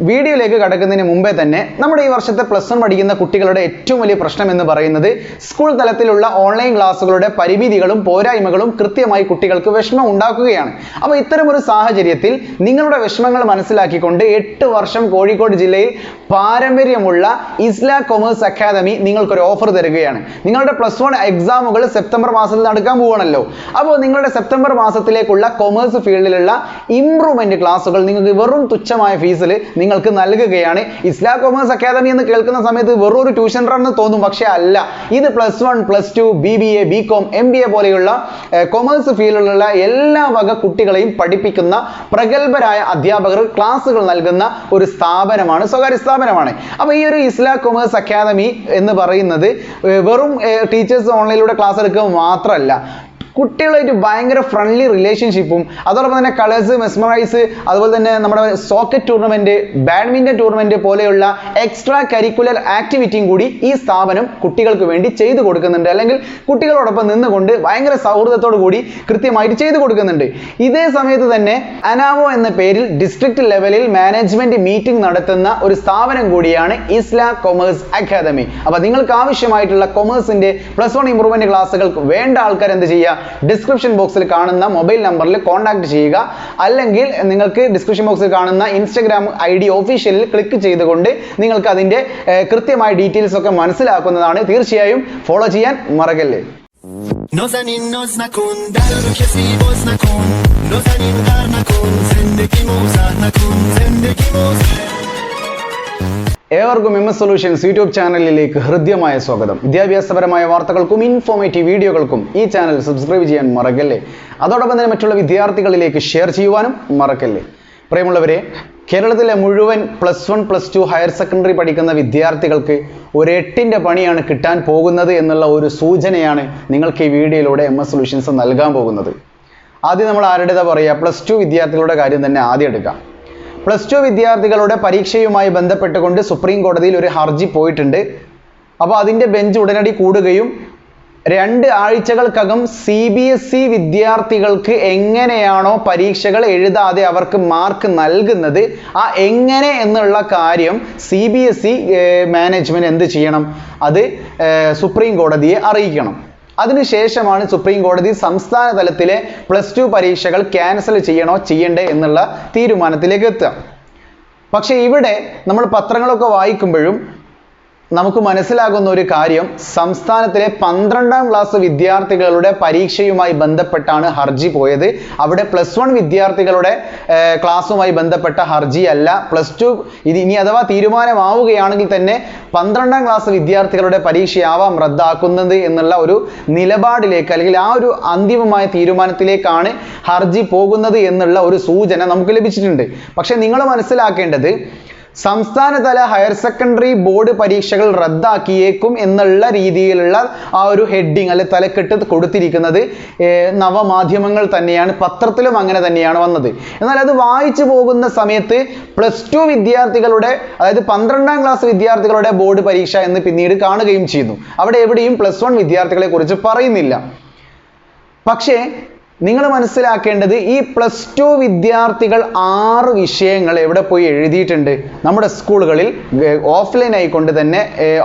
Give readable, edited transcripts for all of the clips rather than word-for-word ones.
വീഡിയോയിലേക്ക് കടക്കുന്നതിന് മുമ്പേ തന്നെ നമ്മുടെ ഈ വർഷത്തെ +1 പഠിക്കുന്ന കുട്ടികളുടെ ഏറ്റവും വലിയ പ്രശ്നം എന്ന് പറയുന്നത് സ്കൂൾ തലത്തിലുള്ള ഓൺലൈൻ ക്ലാസ്സുകളുടെ പരിമിതികളും പോരായ്മകളും കൃത്യമായി കുട്ടികൾക്ക് വിഷമം ഉണ്ടാക്കുകയാണ്. അപ്പോൾ ഇത്തരമൊരു സാഹചര്യത്തിൽ നിങ്ങളുടെ വിഷമങ്ങൾ മനസ്സിലാക്കിക്കൊണ്ട് 8 വർഷം കോഴിക്കോട് ജില്ലയിൽ പാരമ്പര്യമുള്ള ISLA കൊമേഴ്സ് അക്കാദമി നിങ്ങൾക്കൊരു ഓഫർ തരികയാണ്. നിങ്ങളുടെ +1 എക്സാമുകൾ സെപ്റ്റംബർ മാസത്തിൽ നടക്കാൻ പോവുകയാണല്ലോ. അപ്പോൾ നിങ്ങളുടെ സെപ്റ്റംബർ മാസത്തിലേക്കുള്ള കൊമേഴ്സ് ഫീൽഡിലുള്ള ഇംപ്രൂവ്മെന്റ് ക്ലാസ്സുകൾ നിങ്ങൾക്ക് വെറും തുച്ഛമായ ഫീസിൽ നിങ്ങൾക്ക് നൽകുകയാണ്. ISLA കൊമേഴ്സ് അക്കാദമി എന്ന് കേൾക്കുന്ന സമയത്ത് വെറും ഒരു ട്യൂഷൻ റണ്ണ് തോന്നും, പക്ഷേ അല്ല. ഇത് +1, +2, BBA, BCom, MBA പോലെയുള്ള കൊമേഴ്സ് ഫീൽഡിലുള്ള എല്ലാ വക കുട്ടികളെയും പഠിപ്പിക്കുന്ന പ്രഗത്ഭരായ അധ്യാപകർ ക്ലാസ്സുകൾ നൽകുന്ന ഒരു സ്ഥാപനമാണ്, സ്വകാര്യ സ്ഥാപനമാണ്. അപ്പോൾ ഈ ഒരു ISLA കൊമേഴ്സ് അക്കാദമി എന്ന് പറയുന്നത് വെറും ടീച്ചേഴ്സ് ഓൺലൈനിലൂടെ ക്ലാസ് എടുക്കുക മാത്രമല്ല, കുട്ടികളായിട്ട് ഭയങ്കര ഫ്രണ്ട്ലി റിലേഷൻഷിപ്പും അതോടൊപ്പം തന്നെ കളേഴ്സ്, മെസ്മറൈസ്, അതുപോലെ തന്നെ നമ്മുടെ സോക്കറ്റ് ടൂർണമെന്റ്, ബാഡ്മിന്റൺ ടൂർണമെന്റ് പോലെയുള്ള എക്സ്ട്രാ കരിക്കുലർ ആക്ടിവിറ്റിയും കൂടി ഈ സ്ഥാപനം കുട്ടികൾക്ക് വേണ്ടി ചെയ്തു കൊടുക്കുന്നുണ്ട്. അല്ലെങ്കിൽ കുട്ടികളോടൊപ്പം നിന്നുകൊണ്ട് ഭയങ്കര സൗഹൃദത്തോടു കൂടി കൃത്യമായിട്ട് ചെയ്തു കൊടുക്കുന്നുണ്ട്. ഇതേ സമയത്ത് തന്നെ അനാവോ എന്ന പേരിൽ ഡിസ്ട്രിക്ട് ലെവലിൽ മാനേജ്മെന്റ് മീറ്റിംഗ് നടത്തുന്ന ഒരു സ്ഥാപനം കൂടിയാണ് ISLA കൊമേഴ്സ് അക്കാദമി. അപ്പോൾ നിങ്ങൾക്ക് ആവശ്യമായിട്ടുള്ള കൊമേഴ്സിന്റെ +1 ഇംപ്രൂവ്മെന്റ് ക്ലാസ്സുകൾ വേണ്ട ആൾക്കാർ എന്ത് ചെയ്യുക, ഡിസ്ക്രിപ്ഷൻ ബോക്സിൽ കാണുന്ന മൊബൈൽ നമ്പറിൽ കോൺടാക്ട് ചെയ്യുക. അല്ലെങ്കിൽ നിങ്ങൾക്ക് ഡിസ്ക്രിപ്ഷൻ ബോക്സിൽ കാണുന്ന ഇൻസ്റ്റഗ്രാം ID ഒഫീഷ്യലിൽ ക്ലിക്ക് ചെയ്തുകൊണ്ട് നിങ്ങൾക്ക് അതിന്റെ കൃത്യമായ ഡീറ്റെയിൽസ് ഒക്കെ മനസ്സിലാക്കുന്നതാണ്. തീർച്ചയായും ഫോളോ ചെയ്യാൻ മറക്കല്ലേ. ഏവർക്കും MS സൊല്യൂഷൻസ് യൂട്യൂബ് ചാനലിലേക്ക് ഹൃദ്യമായ സ്വാഗതം. വിദ്യാഭ്യാസപരമായ വാർത്തകൾക്കും ഇൻഫോർമേറ്റീവ് വീഡിയോകൾക്കും ഈ ചാനൽ സബ്സ്ക്രൈബ് ചെയ്യാൻ മറക്കല്ലേ. അതോടൊപ്പം തന്നെ മറ്റുള്ള വിദ്യാർത്ഥികളിലേക്ക് ഷെയർ ചെയ്യുവാനും മറക്കല്ലേ. പ്രിയമുള്ളവരെ, കേരളത്തിലെ മുഴുവൻ +1, +2 ഹയർ സെക്കൻഡറി പഠിക്കുന്ന വിദ്യാർത്ഥികൾക്ക് ഒരു 8ന്റെ പണിയാണ് കിട്ടാൻ പോകുന്നത് എന്നുള്ള ഒരു സൂചനയാണ് നിങ്ങൾക്ക് ഈ വീഡിയോയിലൂടെ MS സൊല്യൂഷൻസ് നൽകാൻ പോകുന്നത്. ആദ്യം നമ്മൾ ആരുടേതാ പറയുക, +2 വിദ്യാർത്ഥികളുടെ കാര്യം തന്നെ ആദ്യം എടുക്കാം. +2 വിദ്യാർത്ഥികളുടെ പരീക്ഷയുമായി ബന്ധപ്പെട്ടുകൊണ്ട് സുപ്രീം കോടതിയിൽ ഒരു ഹർജി പോയിട്ടുണ്ട്. അപ്പോൾ അതിൻ്റെ ബെഞ്ച് ഉടനടി കൂടുകയും 2 ആഴ്ചകൾക്കകം CBSE വിദ്യാർത്ഥികൾക്ക് എങ്ങനെയാണോ പരീക്ഷകൾ എഴുതാതെ അവർക്ക് മാർക്ക് നൽകുന്നത്, ആ എങ്ങനെ എന്നുള്ള കാര്യം CBSE മാനേജ്മെന്റ് എന്ത് ചെയ്യണം, അത് സുപ്രീം കോടതിയെ അറിയിക്കണം. അതിനുശേഷമാണ് സുപ്രീം കോടതി സംസ്ഥാന തലത്തിലെ +2 പരീക്ഷകൾ ക്യാൻസൽ ചെയ്യണോ ചെയ്യണ്ടേ എന്നുള്ള തീരുമാനത്തിലേക്ക് എത്തുക. പക്ഷേ ഇവിടെ നമ്മൾ പത്രങ്ങളൊക്കെ വായിക്കുമ്പോഴും നമുക്ക് മനസ്സിലാകുന്ന ഒരു കാര്യം, സംസ്ഥാനത്തിലെ 12ാം ക്ലാസ് വിദ്യാർത്ഥികളുടെ പരീക്ഷയുമായി ബന്ധപ്പെട്ടാണ് ഹർജി പോയത്. അവിടെ +1 വിദ്യാർത്ഥികളുടെ ക്ലാസ്സുമായി ബന്ധപ്പെട്ട ഹർജി അല്ല. +2 ഇനി അഥവാ തീരുമാനമാവുകയാണെങ്കിൽ തന്നെ 12ാം ക്ലാസ് വിദ്യാർത്ഥികളുടെ പരീക്ഷയാവാം റദ്ദാക്കുന്നത് എന്നുള്ള ഒരു നിലപാടിലേക്ക്, അല്ലെങ്കിൽ ആ ഒരു അന്തിമമായ തീരുമാനത്തിലേക്കാണ് ഹർജി പോകുന്നത് എന്നുള്ള ഒരു സൂചന നമുക്ക് ലഭിച്ചിട്ടുണ്ട്. പക്ഷെ നിങ്ങൾ മനസ്സിലാക്കേണ്ടത്, സംസ്ഥാനതല ഹയർ സെക്കൻഡറി ബോർഡ് പരീക്ഷകൾ റദ്ദാക്കിയേക്കും എന്നുള്ള രീതിയിലുള്ള ആ ഒരു ഹെഡിങ് അല്ലെ തലക്കെട്ട് കൊടുത്തിരിക്കുന്നത് നവമാധ്യമങ്ങൾ തന്നെയാണ്, പത്രത്തിലും അങ്ങനെ തന്നെയാണ് വന്നത്. എന്നാൽ അത് വായിച്ചു പോകുന്ന സമയത്ത് +2 വിദ്യാർത്ഥികളുടെ, അതായത് 12ാം ക്ലാസ് വിദ്യാർത്ഥികളുടെ ബോർഡ് പരീക്ഷ എന്ന് പിന്നീട് കാണുകയും ചെയ്യുന്നു. അവിടെ എവിടെയും +1 വിദ്യാർത്ഥികളെ കുറിച്ച് പറയുന്നില്ല. പക്ഷേ നിങ്ങൾ മനസ്സിലാക്കേണ്ടത്, ഈ +2 വിദ്യാർത്ഥികൾ 6 വിഷയങ്ങൾ എവിടെ പോയി എഴുതിയിട്ടുണ്ട്, നമ്മുടെ സ്കൂളുകളിൽ ഓഫ്ലൈൻ ആയിക്കൊണ്ട് തന്നെ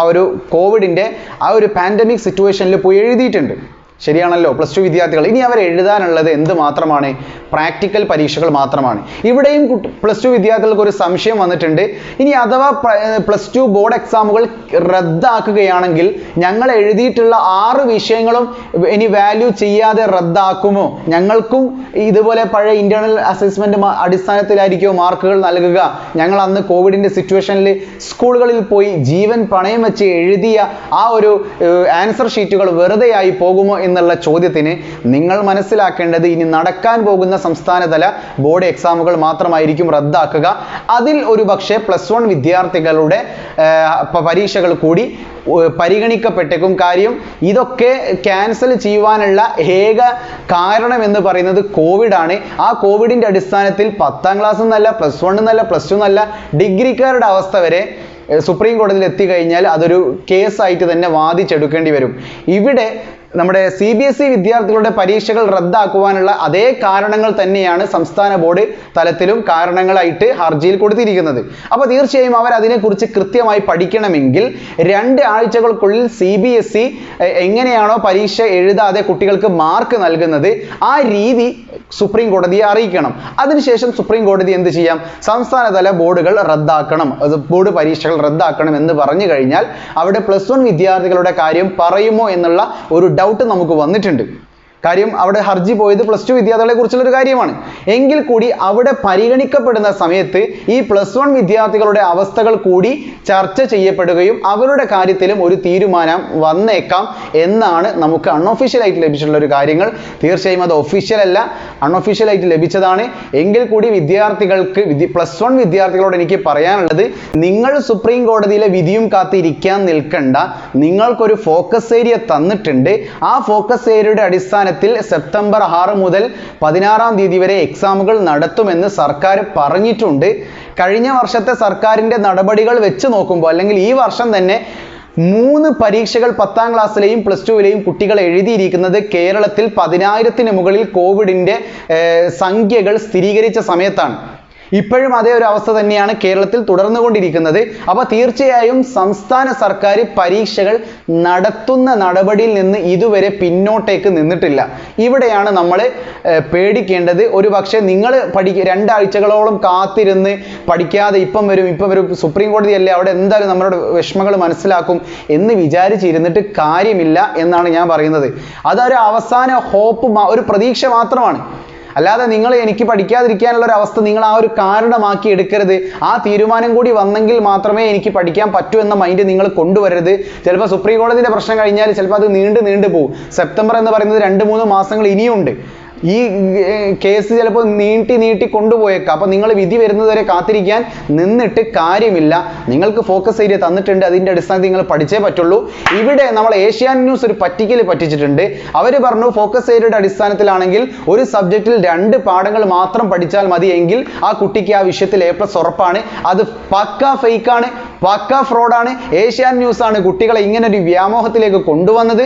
ആ ഒരു കോവിഡിൻ്റെ ആ ഒരു പാൻഡമിക് സിറ്റുവേഷനിൽ പോയി എഴുതിയിട്ടുണ്ട്. ശരിയാണല്ലോ, +2 വിദ്യാർത്ഥികൾ. ഇനി അവർ എഴുതാനുള്ളത് എന്ത് മാത്രമാണ്, പ്രാക്ടിക്കൽ പരീക്ഷകൾ മാത്രമാണ്. ഇവിടെയും +2 വിദ്യാർത്ഥികൾക്ക് ഒരു സംശയം വന്നിട്ടുണ്ട്. ഇനി അഥവാ +2 ബോർഡ് എക്സാമുകൾ റദ്ദാക്കുകയാണെങ്കിൽ ഞങ്ങൾ എഴുതിയിട്ടുള്ള 6 വിഷയങ്ങളും ഇനി വാല്യൂ ചെയ്യാതെ റദ്ദാക്കുമോ, ഞങ്ങൾക്കും ഇതുപോലെ പഴയ ഇന്റേണൽ അസസ്മെന്റ് അടിസ്ഥാനത്തിലായിരിക്കുമോ മാർക്കുകൾ നൽകുക, ഞങ്ങൾ അന്ന് കോവിഡിന്റെ സിറ്റുവേഷനിൽ സ്കൂളുകളിൽ പോയി ജീവൻ പണയം വെച്ച് എഴുതിയ ആ ഒരു ആൻസർ ഷീറ്റുകൾ വെറുതെയായി പോകുമോ എന്നുള്ള ചോദ്യത്തിന് നിങ്ങൾ മനസ്സിലാക്കേണ്ടത്, ഇനി നടക്കാൻ പോകുന്ന സംസ്ഥാനതല ബോർഡ് എക്സാമുകൾ മാത്രമായിരിക്കും റദ്ദാക്കുക. അതിൽ ഒരു പക്ഷേ +1 വിദ്യാർത്ഥികളുടെ പരീക്ഷകൾ കൂടി പരിഗണിക്കപ്പെട്ടേക്കും. കാര്യം ഇതൊക്കെ ക്യാൻസൽ ചെയ്യുവാനുള്ള ഏക കാരണം എന്ന് പറയുന്നത് കോവിഡാണ്. ആ കോവിഡിന്റെ അടിസ്ഥാനത്തിൽ 10ാം ക്ലാസ് എന്നല്ല, +1 എന്നല്ല, +2 എന്നല്ല, ഡിഗ്രിക്കാരുടെ അവസ്ഥ വരെ സുപ്രീം കോടതിയിൽ എത്തിക്കഴിഞ്ഞാൽ അതൊരു കേസായിട്ട് തന്നെ വാദിച്ചെടുക്കേണ്ടി വരും. ഇവിടെ നമ്മുടെ CBSE വിദ്യാർത്ഥികളുടെ പരീക്ഷകൾ റദ്ദാക്കുവാനുള്ള അതേ കാരണങ്ങൾ തന്നെയാണ് സംസ്ഥാന ബോർഡ് തലത്തിലും കാരണങ്ങളായിട്ട് ഹർജിയിൽ കൊടുത്തിരിക്കുന്നത്. അപ്പോൾ തീർച്ചയായും അവർ അതിനെക്കുറിച്ച് കൃത്യമായി പഠിക്കണമെങ്കിൽ 2 ആഴ്ചകൾക്കുള്ളിൽ CBSE എങ്ങനെയാണോ പരീക്ഷ എഴുതാതെ കുട്ടികൾക്ക് മാർക്ക് നൽകുന്നത് ആ രീതി സുപ്രീം കോടതിയെ അറിയിക്കണം. അതിനുശേഷം സുപ്രീം കോടതി എന്ത് ചെയ്യാം? സംസ്ഥാനതല ബോർഡുകൾ റദ്ദാക്കണം, ബോർഡ് പരീക്ഷകൾ റദ്ദാക്കണം എന്ന് പറഞ്ഞു കഴിഞ്ഞാൽ അവിടെ +1 വിദ്യാർത്ഥികളുടെ കാര്യം പറയുമോ എന്നുള്ള ഒരു ഡൗട്ട് നമുക്ക് വന്നിട്ടുണ്ട്. കാര്യം അവിടെ ഹർജി പോയത് +2 വിദ്യാർത്ഥികളെ കുറിച്ചുള്ള ഒരു കാര്യമാണ്. എങ്കിൽ കൂടി അവിടെ പരിഗണിക്കപ്പെടുന്ന സമയത്ത് ഈ +1 വിദ്യാർത്ഥികളുടെ അവസ്ഥകൾ കൂടി ചർച്ച ചെയ്യപ്പെടുകയും അവരുടെ കാര്യത്തിലും ഒരു തീരുമാനം വന്നേക്കാം എന്നാണ് നമുക്ക് അൺഒഫീഷ്യൽ ആയിട്ട് ലഭിച്ചിട്ടുള്ള ഒരു കാര്യങ്ങൾ. തീർച്ചയായും അത് ഒഫീഷ്യൽ അല്ല, അൺഒഫീഷ്യൽ ആയിട്ട് ലഭിച്ചതാണ്. എങ്കിൽ കൂടി വിദ്യാർത്ഥികൾക്ക് +1 വിദ്യാർത്ഥികളോട് എനിക്ക് പറയാനുള്ളത്, നിങ്ങൾ സുപ്രീം കോടതിയിലെ വിധിയും കാത്തിരിക്കാൻ നിൽക്കണ്ട. നിങ്ങൾക്കൊരു ഫോക്കസ് ഏരിയ തന്നിട്ടുണ്ട്. ആ ഫോക്കസ് ഏരിയയുടെ അടിസ്ഥാനത്തിൽ സെപ്റ്റംബർ 6 മുതൽ 16 തീയതി വരെ എക്സാമുകൾ നടത്തുമെന്ന് സർക്കാർ പറഞ്ഞിട്ടുണ്ട്. കഴിഞ്ഞ വർഷത്തെ സർക്കാരിന്റെ നടപടികൾ വെച്ച് നോക്കുമ്പോൾ, അല്ലെങ്കിൽ ഈ വർഷം തന്നെ 3 പരീക്ഷകൾ 10ാം ക്ലാസ്സിലെയും +2ലെയും കുട്ടികൾ എഴുതിയിരിക്കുന്നത് കേരളത്തിൽ 10,000-ന് മുകളിൽ കോവിഡിന്റെ സംഖ്യകൾ സ്ഥിരീകരിച്ച സമയത്താണ്. ഇപ്പോഴും അതേ ഒരു അവസ്ഥ തന്നെയാണ് കേരളത്തിൽ തുടർന്നുകൊണ്ടിരിക്കുന്നത്. അപ്പോൾ തീർച്ചയായും സംസ്ഥാന സർക്കാർ പരീക്ഷകൾ നടത്തുന്ന നടപടിയിൽ നിന്ന് ഇതുവരെ പിന്നോട്ടേക്ക് നിന്നിട്ടില്ല. ഇവിടെയാണ് നമ്മൾ പേടിക്കേണ്ടത്. ഒരു പക്ഷേ നിങ്ങൾ 2 ആഴ്ചകളോളം കാത്തിരുന്ന് പഠിക്കാതെ ഇപ്പം വരും സുപ്രീം കോടതിയല്ലേ, അവിടെ എന്തായാലും നമ്മളുടെ വിഷമങ്ങൾ മനസ്സിലാക്കും എന്ന് വിചാരിച്ചിരുന്നിട്ട് കാര്യമില്ല എന്നാണ് ഞാൻ പറയുന്നത്. അതൊരു അവസാന ഹോപ്പ്, ഒരു പ്രതീക്ഷ മാത്രമാണ്. അല്ലാതെ നിങ്ങൾ എനിക്ക് പഠിക്കാതിരിക്കാനുള്ള ഒരു അവസ്ഥ നിങ്ങൾ ആ ഒരു കാരണമാക്കി എടുക്കരുത്. ആ തീരുമാനം കൂടി വന്നെങ്കിൽ മാത്രമേ എനിക്ക് പഠിക്കാൻ പറ്റൂ എന്ന മൈൻഡ് നിങ്ങൾ കൊണ്ടുവരരുത്. ചിലപ്പോൾ സുപ്രീം കോടതിയുടെ പ്രശ്നം കഴിഞ്ഞാൽ ചിലപ്പോൾ അത് നീണ്ടു പോകും. സെപ്റ്റംബർ എന്ന് പറയുന്നത് 2-3 മാസങ്ങൾ ഇനിയുണ്ട്. ഈ കേസ് ചിലപ്പോൾ നീട്ടി കൊണ്ടുപോയേക്കാം. അപ്പോൾ നിങ്ങൾ വിധി വരുന്നതുവരെ കാത്തിരിക്കാൻ നിന്നിട്ട് കാര്യമില്ല. നിങ്ങൾക്ക് ഫോക്കസ് ഏരിയ തന്നിട്ടുണ്ട്, അതിൻ്റെ അടിസ്ഥാനത്തിൽ നിങ്ങൾ പഠിച്ചേ പറ്റുള്ളൂ. ഇവിടെ നമ്മൾ ഏഷ്യാനെറ്റ് ന്യൂസ് ഒരു പറ്റിച്ചിട്ടുണ്ട്. അവർ പറഞ്ഞു ഫോക്കസ് ഏരിയയുടെ അടിസ്ഥാനത്തിലാണെങ്കിൽ ഒരു സബ്ജക്റ്റിൽ 2 പാഠങ്ങൾ മാത്രം പഠിച്ചാൽ മതി എങ്കിൽ ആ കുട്ടിക്ക് ആ വിഷയത്തിൽ A+ ഉറപ്പാണ്. അത് പക്കാ ഫേക്കാണ്, പക്കാ ഫ്രോഡാണ്. ഏഷ്യാനെറ്റ് ന്യൂസ് ആണ് കുട്ടികളെ ഇങ്ങനെ ഒരു വ്യാമോഹത്തിലേക്ക് കൊണ്ടുവന്നത്.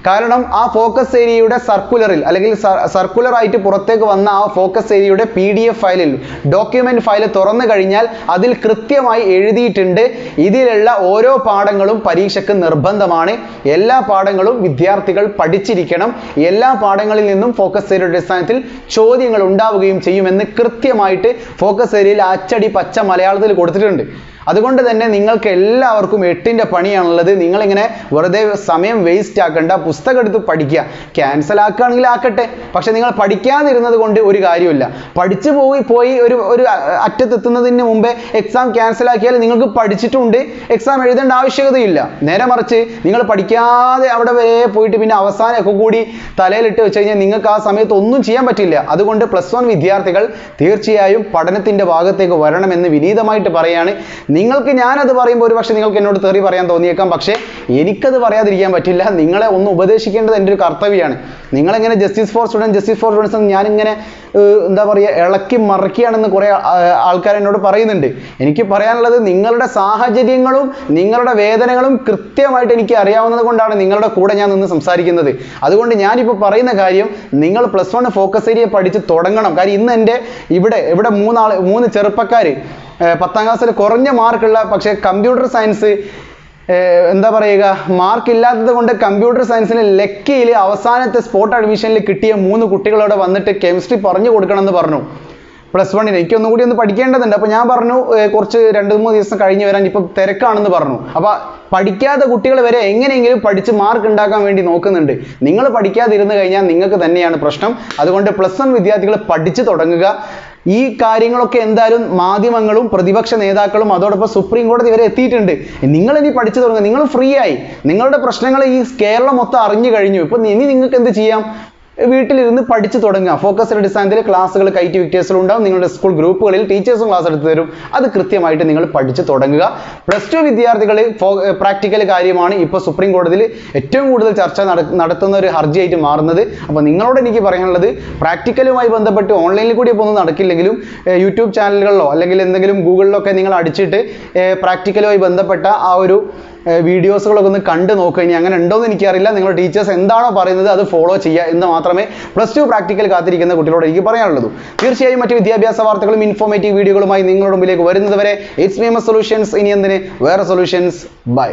കാരണം ആ ഫോക്കസ് ഏരിയയുടെ സർക്കുലറിൽ, അല്ലെങ്കിൽ സർക്കുലർ ആയിട്ട് പുറത്തേക്ക് വന്ന ആ ഫോക്കസ് ഏരിയയുടെ PDF ഫയലിൽ, ഡോക്യുമെന്റ് ഫയൽ തുറന്നു കഴിഞ്ഞാൽ അതിൽ കൃത്യമായി എഴുതിയിട്ടുണ്ട്, ഇതിലുള്ള ഓരോ പാഠങ്ങളും പരീക്ഷയ്ക്ക് നിർബന്ധമാണ്. എല്ലാ പാഠങ്ങളും വിദ്യാർത്ഥികൾ പഠിച്ചിരിക്കണം. എല്ലാ പാഠങ്ങളിൽ നിന്നും ഫോക്കസ് ഏരിയയുടെ അടിസ്ഥാനത്തിൽ ചോദ്യങ്ങൾ ഉണ്ടാവുകയും ചെയ്യുമെന്ന് കൃത്യമായിട്ട് ഫോക്കസ് ഏരിയയിൽ അച്ചടി പച്ച മലയാളത്തിൽ കൊടുത്തിട്ടുണ്ട്. അതുകൊണ്ട് തന്നെ നിങ്ങൾക്ക് എല്ലാവർക്കും 8ന്റെ പണിയാണുള്ളത്. നിങ്ങളിങ്ങനെ വെറുതെ സമയം വേസ്റ്റ് ആക്കണ്ട, പുസ്തകം എടുത്ത് പഠിക്കുക. ക്യാൻസൽ ആക്കുകയാണെങ്കിൽ ആക്കട്ടെ, പക്ഷെ നിങ്ങൾ പഠിക്കാതിരുന്നത് കൊണ്ട് ഒരു കാര്യമില്ല. പഠിച്ചു പോയി ഒരു അറ്റത്തെത്തുന്നതിന് മുമ്പേ എക്സാം ക്യാൻസൽ ആക്കിയാൽ നിങ്ങൾക്ക് പഠിച്ചിട്ടുണ്ട്, എക്സാം എഴുതേണ്ട ആവശ്യകതയില്ല. നേരെ മറിച്ച് നിങ്ങൾ പഠിക്കാതെ അവിടെ വരെ പോയിട്ട് പിന്നെ അവസാനമൊക്കെ കൂടി തലയിലിട്ട് വെച്ച് കഴിഞ്ഞാൽ നിങ്ങൾക്ക് ആ സമയത്ത് ഒന്നും ചെയ്യാൻ പറ്റില്ല. അതുകൊണ്ട് +1 വിദ്യാർത്ഥികൾ തീർച്ചയായും പഠനത്തിന്റെ ഭാഗത്തേക്ക് വരണമെന്ന് വിനീതമായിട്ട് പറയാണ്. നിങ്ങൾക്ക് ഞാനത് പറയുമ്പോൾ ഒരു പക്ഷേ നിങ്ങൾക്ക് എന്നോട് തെറി പറയാൻ തോന്നിയേക്കാം, പക്ഷേ എനിക്കത് പറയാതിരിക്കാൻ പറ്റില്ല. നിങ്ങളെ ഒന്ന് ഉപദേശിക്കേണ്ടത് എൻ്റെ ഒരു കർത്തവ്യമാണ്. നിങ്ങളെങ്ങനെ ജസ്റ്റിസ് ഫോർ സ്റ്റുഡൻസ് എന്ന് ഞാനിങ്ങനെ എന്താ പറയുക ഇളക്കി മറിക്കുകയാണെന്ന് കുറേ ആൾക്കാർ എന്നോട് പറയുന്നുണ്ട്. എനിക്ക് പറയാനുള്ളത്, നിങ്ങളുടെ സാഹചര്യങ്ങളും നിങ്ങളുടെ വേദനകളും കൃത്യമായിട്ട് എനിക്ക് അറിയാവുന്നത് കൊണ്ടാണ് നിങ്ങളുടെ കൂടെ ഞാൻ നിന്ന് സംസാരിക്കുന്നത്. അതുകൊണ്ട് ഞാനിപ്പോൾ പറയുന്ന കാര്യം, നിങ്ങൾ +1 ഫോക്കസ് ഏരിയ പഠിച്ച് തുടങ്ങണം. കാര്യം ഇന്ന് എൻ്റെ ഇവിടെ 3 ചെറുപ്പക്കാർ 10ാം ക്ലാസ്സിൽ കുറഞ്ഞ മാർക്കുള്ള, പക്ഷേ കമ്പ്യൂട്ടർ സയൻസ് എന്താ പറയുക, മാർക്ക് ഇല്ലാത്തത് കൊണ്ട് കമ്പ്യൂട്ടർ സയൻസിന് ലക്കിയിൽ അവസാനത്തെ സ്പോട്ട് അഡ്മിഷനിൽ കിട്ടിയ 3 കുട്ടികളോട് വന്നിട്ട് കെമിസ്ട്രി പറഞ്ഞു കൊടുക്കണം എന്ന് പറഞ്ഞു. +1 എനിക്കൊന്നും കൂടി ഒന്ന് പഠിക്കേണ്ടതുണ്ട്. അപ്പോൾ ഞാൻ പറഞ്ഞു കുറച്ച് 2-3 ദിവസം കഴിഞ്ഞ് വരാൻ, ഇപ്പം തിരക്കാണെന്ന് പറഞ്ഞു. അപ്പോൾ പഠിക്കാത്ത കുട്ടികൾ വരെ എങ്ങനെയെങ്കിലും പഠിച്ച് മാർക്ക് ഉണ്ടാക്കാൻ വേണ്ടി നോക്കുന്നുണ്ട്. നിങ്ങൾ പഠിക്കാതിരുന്ന് കഴിഞ്ഞാൽ നിങ്ങൾക്ക് തന്നെയാണ് പ്രശ്നം. അതുകൊണ്ട് +1 വിദ്യാർത്ഥികൾ പഠിച്ചു തുടങ്ങുക. ഈ കാര്യങ്ങളൊക്കെ എന്തായാലും മാധ്യമങ്ങളും പ്രതിപക്ഷ നേതാക്കളും അതോടൊപ്പം സുപ്രീം കോടതി വരെ എത്തിയിട്ടുണ്ട്. നിങ്ങൾ ഇനി പഠിച്ചു തുടങ്ങുക. നിങ്ങൾ ഫ്രീ ആയി, നിങ്ങളുടെ പ്രശ്നങ്ങൾ ഈ കേരളം മൊത്തം അറിഞ്ഞു കഴിഞ്ഞു. ഇപ്പം ഇനി നിങ്ങൾക്ക് എന്ത് ചെയ്യാം? വീട്ടിലിരുന്ന് പഠിച്ചു തുടങ്ങുക. ഫോക്കസ് അടിസ്ഥാനത്തിൽ ക്ലാസ്സുകൾ കൈറ്റ് വിക്ടേഴ്സിൽ ഉണ്ടാവും. നിങ്ങളുടെ സ്കൂൾ ഗ്രൂപ്പുകളിൽ ടീച്ചേഴ്സും ക്ലാസ് എടുത്ത് തരും. അത് കൃത്യമായിട്ട് നിങ്ങൾ പഠിച്ചു തുടങ്ങുക. +2 വിദ്യാർത്ഥികൾ പ്രാക്ടിക്കൽ കാര്യമാണ് ഇപ്പോൾ സുപ്രീം കോടതിയിൽ ഏറ്റവും കൂടുതൽ ചർച്ച നടത്തുന്ന ഒരു ഹർജിയായിട്ട് മാറുന്നത്. അപ്പോൾ നിങ്ങളോട് എനിക്ക് പറയാനുള്ളത്, പ്രാക്ടിക്കലുമായി ബന്ധപ്പെട്ട് ഓൺലൈനിൽ കൂടി ഇപ്പോൾ ഒന്നും നടക്കില്ലെങ്കിലും യൂട്യൂബ് ചാനലുകളിലോ അല്ലെങ്കിൽ എന്തെങ്കിലും ഗൂഗിളിലൊക്കെ നിങ്ങൾ അടിച്ചിട്ട് പ്രാക്ടിക്കലുമായി ബന്ധപ്പെട്ട ആ ഒരു വീഡിയോസുകളൊക്കെ ഒന്ന് കണ്ടു നോക്കുക. ഇനി അങ്ങനെ ഉണ്ടോ എന്ന് എനിക്കറിയില്ല. നിങ്ങളുടെ ടീച്ചേഴ്സ് എന്താണോ പറയുന്നത് അത് ഫോളോ ചെയ്യുക എന്ന് മാത്രമേ +2 പ്രാക്ടിക്കൽ കാത്തിരിക്കുന്ന കുട്ടികളോട് എനിക്ക് പറയാനുള്ളൂ. തീർച്ചയായും മറ്റ് വിദ്യാഭ്യാസ വാർത്തകളും ഇൻഫോർമേറ്റീവ് വീഡിയോകളുമായി നിങ്ങളുടെ മുമ്പിലേക്ക് വരുന്നത് വരെ ഇറ്റ്സ് മീ സൊല്യൂഷൻസ്. ഇനി എന്തിന് വേറെ സൊല്യൂഷൻസ്. ബൈ.